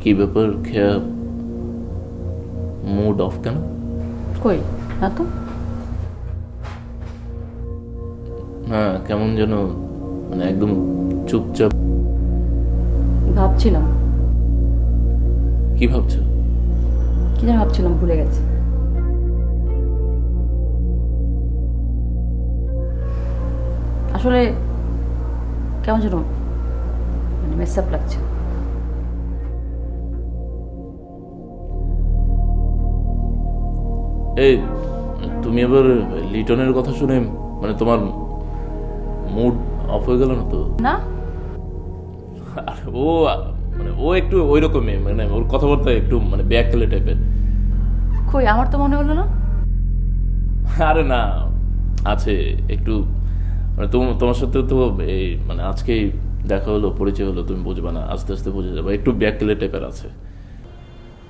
কি ব্যাপার খেয়া মুড অফ কেন? কই না তো। হ্যাঁ কেমন যেন মানে একদম চুপচাপ। ভাবছিলাম। কি ভাবছো? কি যেন ভাবছিলাম, ভুলে গেছি। আসলে কেমন যেন মানে মেস আপ লাগছে। এই তুমি এবার লিটনের কথা শুনে মানে তোমার মুড অফ হয়ে গেল না তো? না আর ও মানে ও একটু ওই রকমই, মানে ওর কথাবার্তা একটু মানে ব্যাককেলে টাইপের। কই, আমার তো মনে হলো না। আরে না, আছে একটু মানে তোমার সাথে তো এই মানে আজকেই দেখা হলো, পরিচয় হলো, তুমি বুঝবে না, আস্তে আস্তে বুঝে যাবে, একটু ব্যাককেলে টাইপের আছে।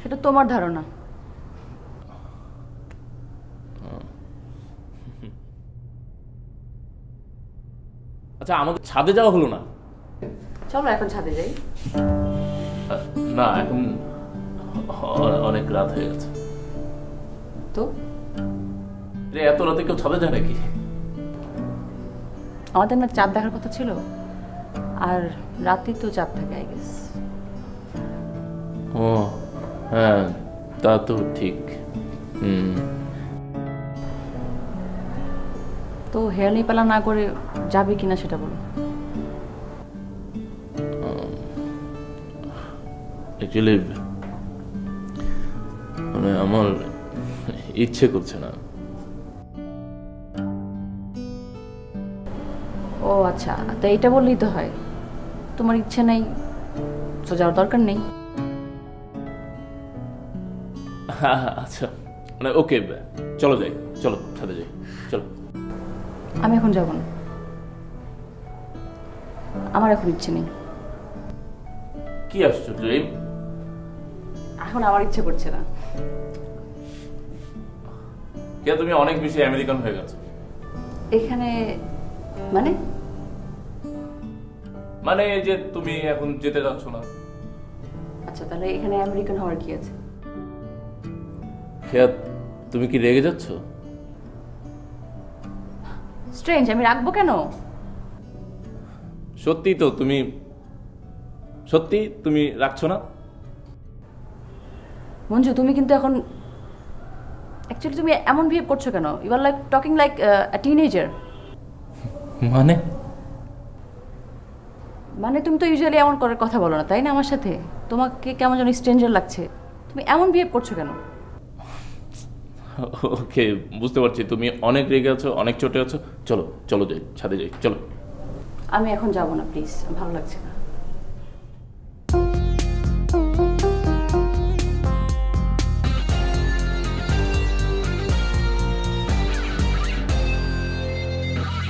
সেটা তোমার ধারণা। আচ্ছা আমাদের ছাদে যাওয়া হলো না? চলো এখন ছাদে যাই। না এখন অনেক রাত হয়ে গেছে তো রে, এত রাতে কেউ ছাদে যায় নাকি? আমাদের না চাঁদ দেখার কথা ছিল, আর রাতে তো চাঁদ থাকে আই গেস। ও হ্যাঁ তা তো ঠিক। তো হেয়ার নিয়ে পালা না করে যাবে কিনা সেটা বলো। অ্যাকচুয়ালি মানে আমার ইচ্ছে করছে না। ও আচ্ছা, তো এইটা বললেই তো হয়। তোমার ইচ্ছে নেই তো যাওয়ার দরকার নেই। আচ্ছা মানে ওকে, চলো যাই, চলো ছাদে যাই, চলো। আমি এখন যাব না, আমার এখন ইচ্ছে নেই। কি আশ্চর্য, এখন আমার ইচ্ছে করছে না। কে তুমি অনেক বেশি আমেরিকান হয়ে গেছো। এখানে মানে মানে এই যে তুমি এখন যেতে যাচ্ছ না। আচ্ছা তাহলে এখানে আমেরিকান হওয়ার কি আছে? খেয়া তুমি কি রেগে যাচ্ছ? স্ট্রেঞ্জ, আমি রাখবো কেন? সত্যি তো তুমি রাখছো না? মঞ্জু তুমি কিন্তু এখন অ্যাকচুয়ালি তুমি এমন বিহেভ করছো কেন? You are like talking like a teenager. মানে মানে তুমি তো ইউজুয়ালি এমন করার কথা বলো না, তাই না? আমার সাথে তোমাকে কেমন যেন স্ট্রেঞ্জার লাগছে। তুমি এমন বিহেভ করছো কেন? ওকে বুঝতে পারছি, তুমি অনেক রেগে আছো, অনেক চটে আছো। চলো চলো যাই, ছাদে যাই, চলো। আমি এখন যাব না প্লিজ, ভালো লাগছে না।